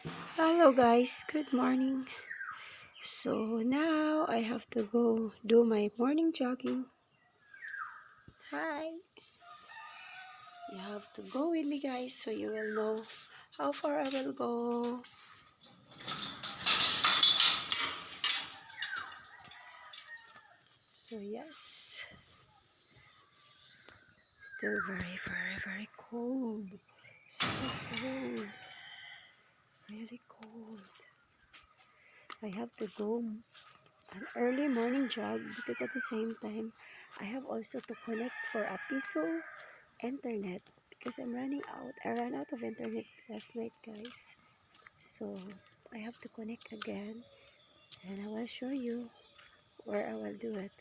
Hello guys, good morning. So now I have to go do my morning jogging. Hi. You have to go with me guys so you will know how far I will go. So yes, still very cold. So cold. Really cold. I have to go an early morning jog because at the same time I have also to connect for a piso internet because I'm running out. I ran out of internet last night, guys. So I have to connect again, and I will show you where I will do it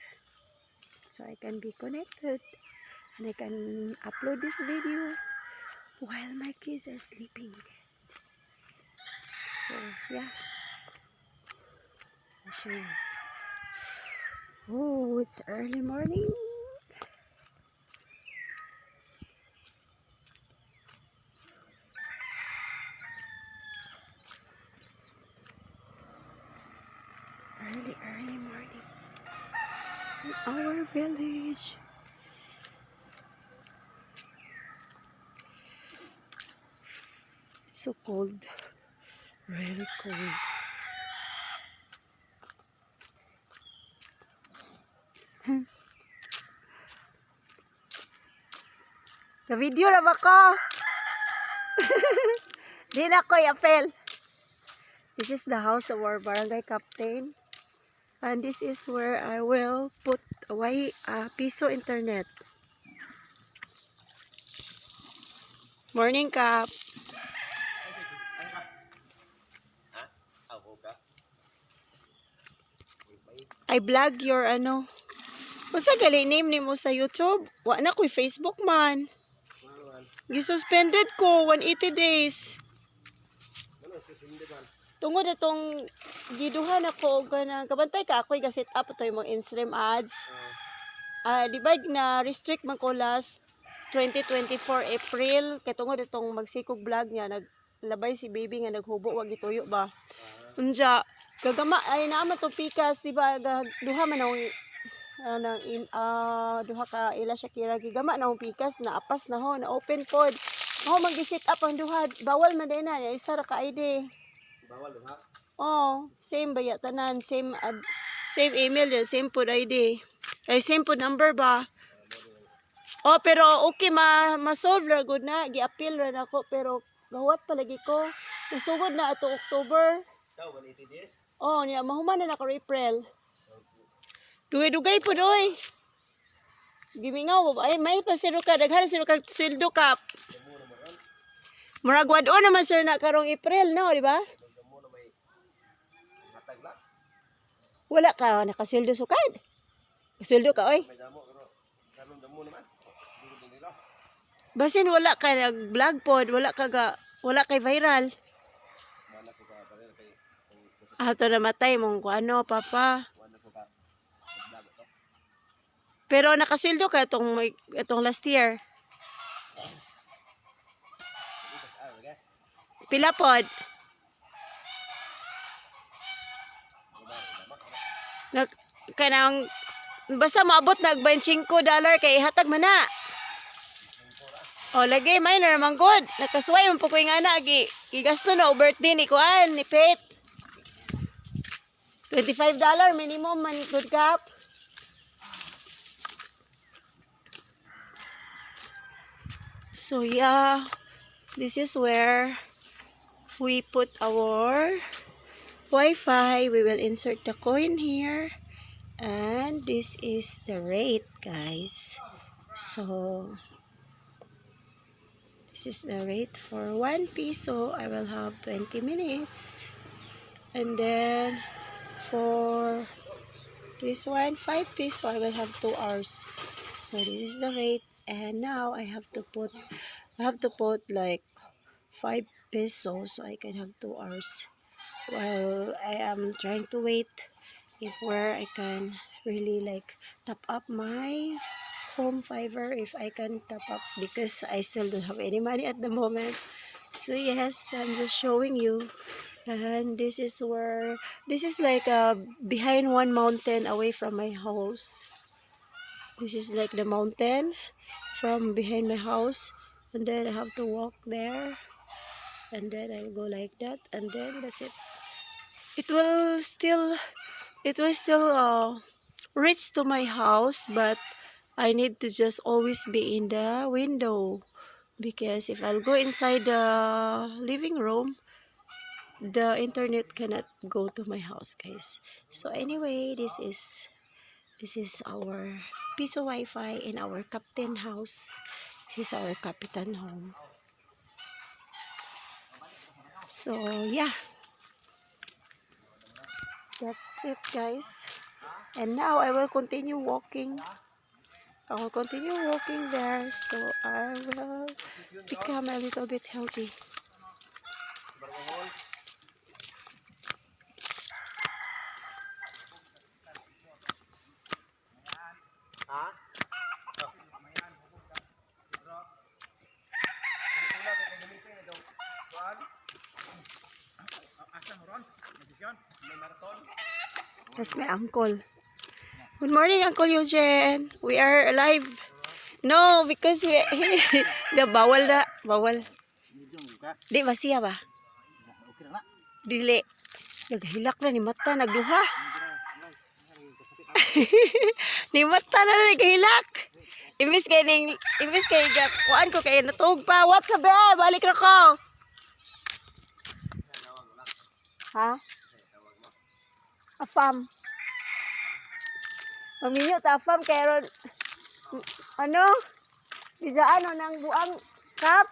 so I can be connected and I can upload this video while my kids are sleeping. So yeah, I'll show you. Oh, it's early morning. Early morning in our village. It's so cold, really cold. Sa video na ba ko? Di na ko i-apel. This is the house of our barangay captain. And this is where I will put away piso internet. Morning, Kap. I vlog your ano. Unsa gali name nimo sa YouTube? Wa na ko'y Facebook man. Gisuspended ko 180 days. Tungod itong giduhan ako og na kabantay ka ako'y ga-set up ito yung mga Instagram ads. Di ba na restrict man ko last 2024 April kay tungod itong magsikog vlog niya naglabay si baby nga naghubo wag gituyo ba. Unja gagama ay naama to pikas di ba duha man duha ka ila siya kira gigama na pikas na apas na ho na open pod. Ho mag-set up ang duha bawal man din na isa ra ka ID. Bawal duha. Oh, same ba ya tanan same email ya same pod ID. Ay same pod number ba. Oh, pero okay ma-solve ra gud na, gi-appeal ra nako pero gawat palagi ko. Nasugod na ato October. Daw 180 days. Oh, niya mahuman na nako April. Dugay-dugay po doy. Gimingaw ko ay may pasiro ka daghan siro ka sildo kap. Murag wad-o naman sir na karong April no, di ba? Wala ka nakasildo sukad. Kasildo ka oy. Basin wala ka nag-vlog pod, wala kay viral. Ato namatay mong ano, papa. Pero nakasildo ka itong last year. Pila pod? Kanang basta maabot nag $25 kay hatag man na. Oh, lagi minor man good. Nakasway man po ko yung ana gigasto na birthday ni kuan ni Pet. $25 minimum man good kap. So yeah, this is where we put our Wi-Fi. We will insert the coin here. And this is the rate, guys. So this is the rate for 1 piso. I will have 20 minutes. And then for this one, 5 piso, I will have 2 hours. So this is the rate. And now I have to put like 5 pesos so I can have 2 hours. While I am trying to wait if where I can really like top up my home Fiverr if I can top up because I still don't have any money at the moment. So yes, I'm just showing you. And this is like behind one mountain away from my house. This is like the mountain from behind my house. And then I have to walk there. And then I go like that. And then that's it. It will still, reach to my house. But I need to just always be in the window. Because if I'll go inside the living room, the internet cannot go to my house, guys. So anyway, this is our piso Wi-Fi in our captain house. This is our Kapitan home. So yeah, that's it, guys. And now I will continue walking. I will continue walking there, so I will become a little bit healthy. That's my uncle. Good morning, Uncle Eugene. We are alive. No, because the bawal na. Bawal. Di ba siya ba? Dili. Naghilak na ni mata. Nagduha. Ni mata na naghilak. Imbis kay kuan ko kay natug pa. What's up, be? Balik na ko. Ha? Afam. Maminyo ta afam kay ron ano? Bisa ano nang buang kap.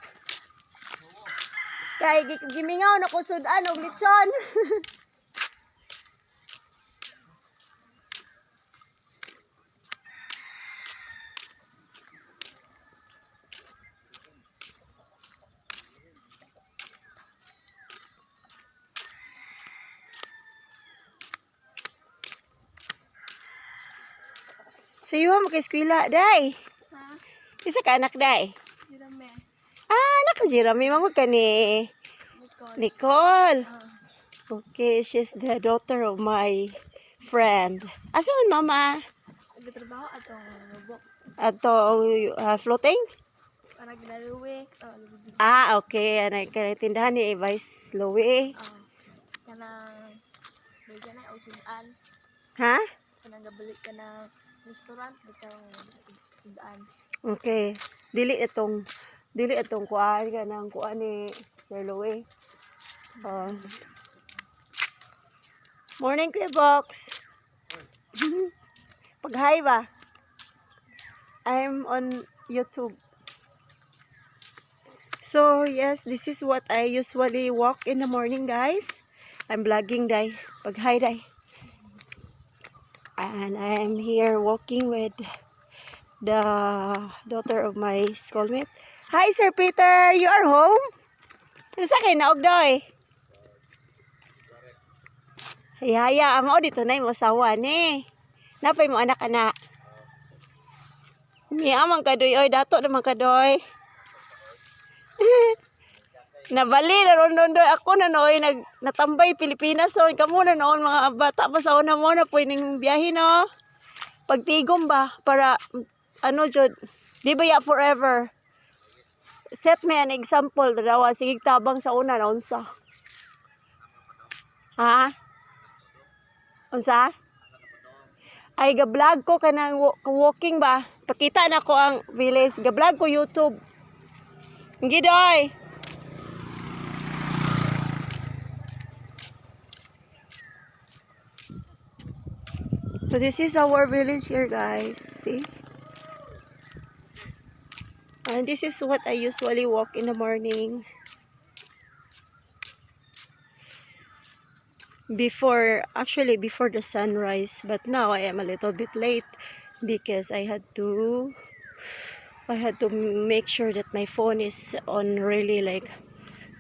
Kay gimingaw na ko sudan og lechon. Sayuha mo kay eskwela, day. Ha? Isa ka anak, day? Jirame. Ah, anak ko Jirame. Mamag ka ni Nicole. Okay, she's the daughter of my friend. Asa man, mama? Nagtrabaho atong lubok. Atong floating? Para ginaluwi. Ah, okay. Kanang tindahan ni Vice Louie. Kanang bigyan na usudan. Ha? Kanang gabalik ka na restaurant bitang daan. Okay. Dili itong kuan ka nang kuan ni Sir Louie. Morning, Kuya Box. Pag-hi ba? I'm on YouTube. So, yes, this is what I usually walk in the morning, guys. I'm vlogging, day. Pag-hi, day. And I'm here walking with the daughter of my schoolmate. Hi, Sir Peter! You are home? Ano sa kayo naog doy? Haya, amo dito na yung asawa ni. Napay mo anak-anak. Miya man kadoy, oy, dato naman kadoy. Nabali na ron doon. Ako na noon, natambay Pilipinas ron. Kamu na noon, mga bata pa sa una mo na pwedeng biyahe, no? Pagtigom ba? Para, ano, Jod, di ba ya forever? Set me an example, darawa. Sige, tabang sa una na, unsa? Ha? Unsa? Ay, ga-vlog ko ka ng walking ba? Pakita na ko ang village. Ga-vlog ko YouTube. Gidoy! So this is our village here, guys. See? And this is what I usually walk in the morning. Before the sunrise. But now I am a little bit late because I had to make sure that my phone is on really like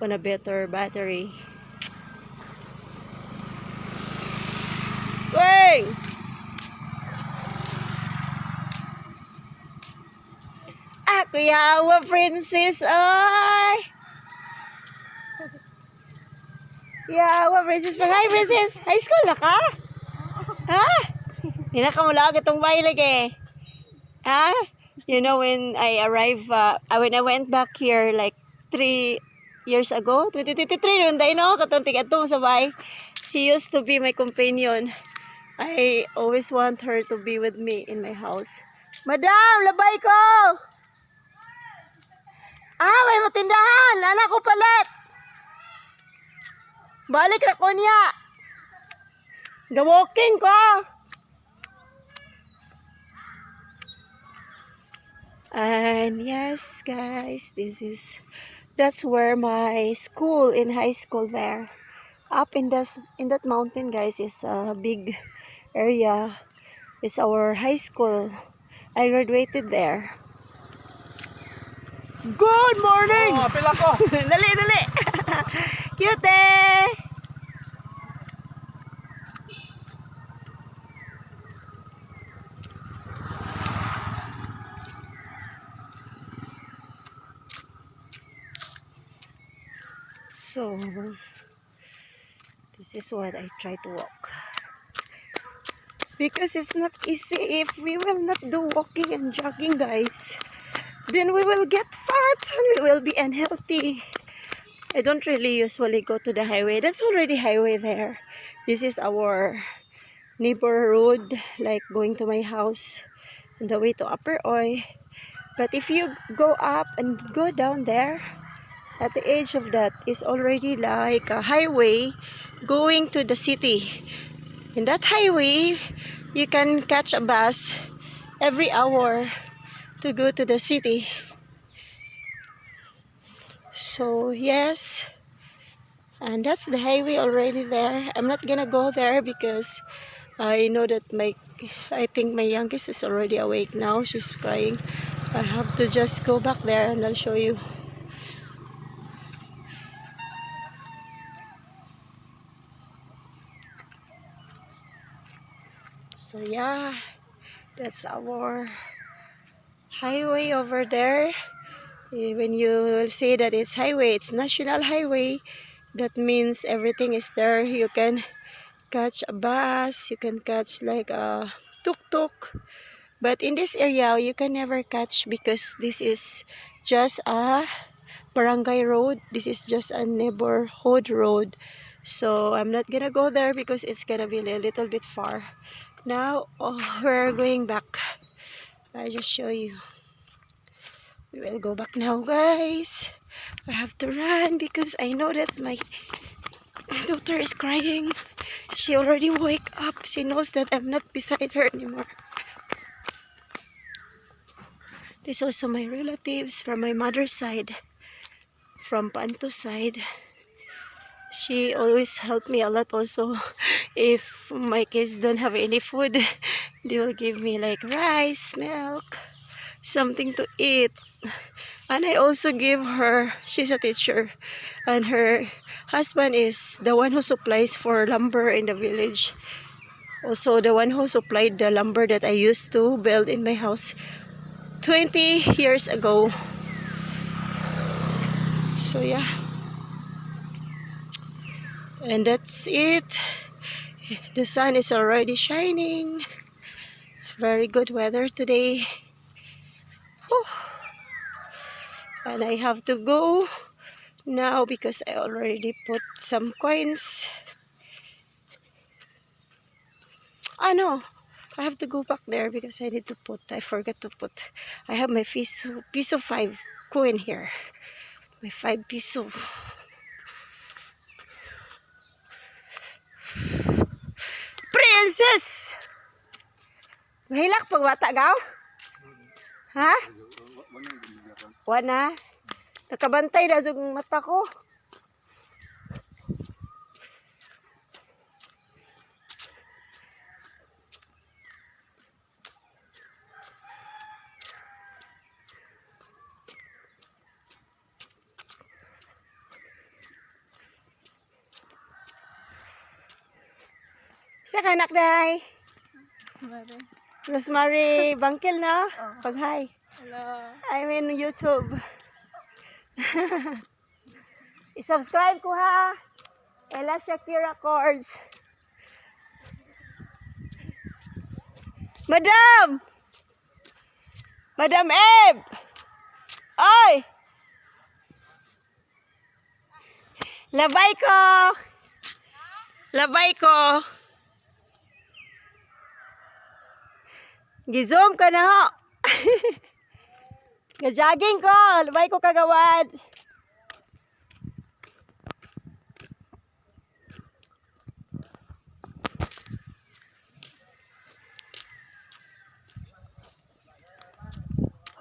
on a better battery. Wait! Kuya Awa Princess, ay! Yeah, what, Princess? Hi, Princess. High school na ka? Ha? Hindi na ka mula itong bahay lagi. Ha? You know, when I arrived, when I went back here like 3 years ago, 2023, noon dahil no, katong tigatong sa bahay. She used to be my companion. I always want her to be with me in my house. Madam, labay ko! Ah, may matindahan! Anak ko palit! Balik na ko niya! Ga-walking ko! And yes, guys, that's where my school in high school there. Up in that mountain, guys, is a big area. It's our high school. I graduated there. Good morning! Oh, apil ako! Dali, dali! Cute eh! So, this is what I try to walk. Because it's not easy if we will not do walking and jogging, guys. Then we will get fat and we will be unhealthy. I don't really usually go to the highway. That's already highway there. This is our neighbor road, like going to my house on the way to Upper Oy. But if you go up and go down there, at the edge of that is already like a highway going to the city. In that highway, you can catch a bus every hour to go to the city. So yes, and that's the highway already there. I'm not gonna go there because I know that I think my youngest is already awake now. She's crying. I have to just go back there and I'll show you. So yeah, that's our highway over there. When you say that it's highway, it's national highway. That means everything is there. You can catch a bus, you can catch like a tuk-tuk. But in this area, you can never catch because this is just a barangay road. This is just a neighborhood road. So I'm not gonna go there because it's gonna be a little bit far. Now, we're going back. I'll just show you. We will go back now, guys. I have to run because I know that my daughter is crying. She already woke up. She knows that I'm not beside her anymore. This also my relatives from my mother's side, from Panto's side. She always helped me a lot also. If my kids don't have any food, they will give me like rice, milk, something to eat. And I also give her, she's a teacher, and her husband is the one who supplies for lumber in the village. Also the one who supplied the lumber that I used to build in my house 20 years ago. So yeah. And that's it. The sun is already shining. It's very good weather today. Whew. And I have to go now because I already put some coins. Ah no, I have to go back there because I forgot to put. I have my piece of 5 coin here. My 5 piso. Princess! Mahilak pag bata gaw? Ha? Wana? Nakabantay na yung mata ko. Siya ka anak dahay? Rosemary Bangkil na? Pag hi. Hello. I'm in YouTube. I-subscribe ko ha. Ala Shakira chords. Madam! Madam Eb! Oy! Labay ko! Labay ko! Gizoom ka na ho! Ga-jogging ko! Labay ko kagawad!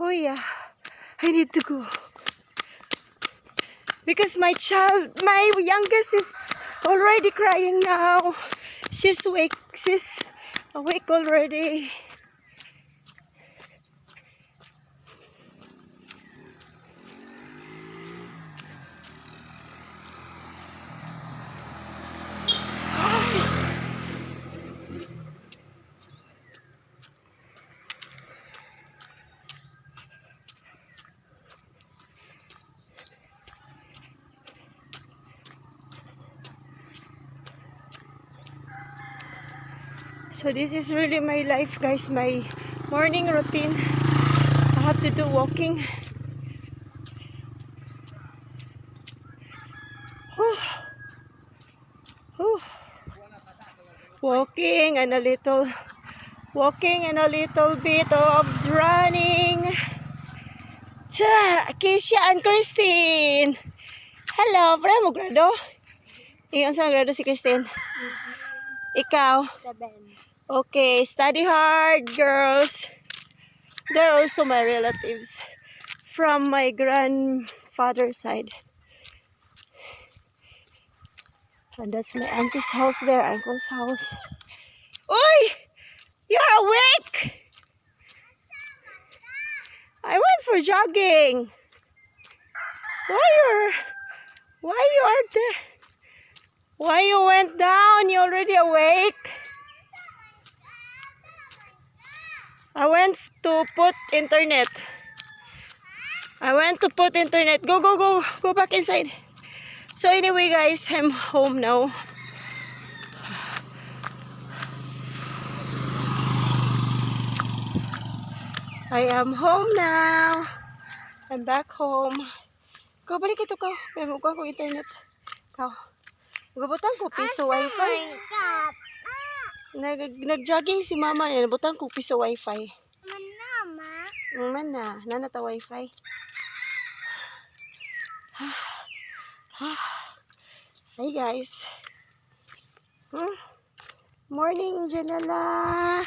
Oh yeah, I need to go. Because my youngest is already crying now. She's awake already. So this is really my life, guys, my morning routine. I have to do walking. Walking and a little bit of running. Keisha and Christine. Hello, pare mo grado? Iyon sa grado si Christine. Ikaw? 7. Okay, study hard, girls. They're also my relatives from my grandfather's side. And that's my auntie's house there, uncle's house. Oi! You're awake! I went for jogging. Why you went down? You already awake? I went to put internet. Go back inside. So anyway, guys, I'm home now. I am home now. I'm back home. Go balik ito ka. Kaya mo ko internet. Kao. Gabutang ko piso wifi. Nag-jogging si mama niya. Nabutang ko piso wifi. Mana? Nana ta wifi. Hi guys. Morning, Janela.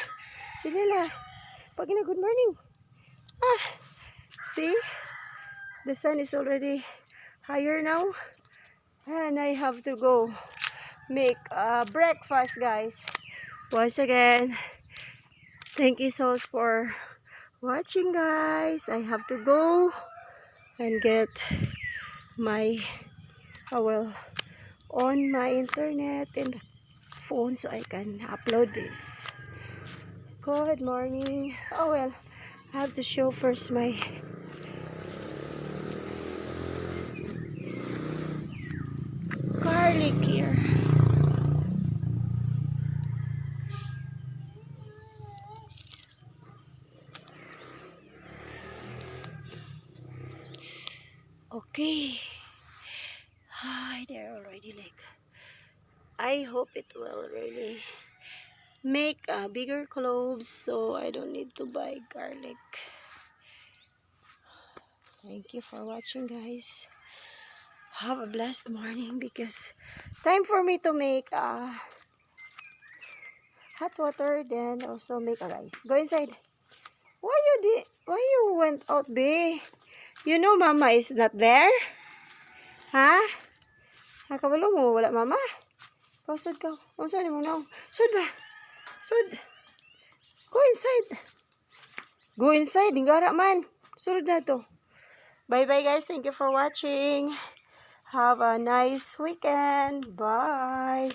Pag good morning. See? The sun is already higher now. And I have to go make breakfast, guys. Once again, thank you so much for watching, guys. I have to go and get my on my internet and phone so I can upload this. Good morning. Oh well, I have to show first my garlic here. Okay. Hi, they're already like. I hope it will really make bigger cloves so I don't need to buy garlic. Thank you for watching, guys. Have a blessed morning because time for me to make hot water, then also make a rice. Go inside. Why you went out, babe? You know mama is not there? Ha? Nakabalo mo wala mama? Pasod ka. Pasod mo na. Sud ba? Sud. Go inside. Go inside. Hingara man. Sulod na to. Bye bye, guys. Thank you for watching. Have a nice weekend. Bye.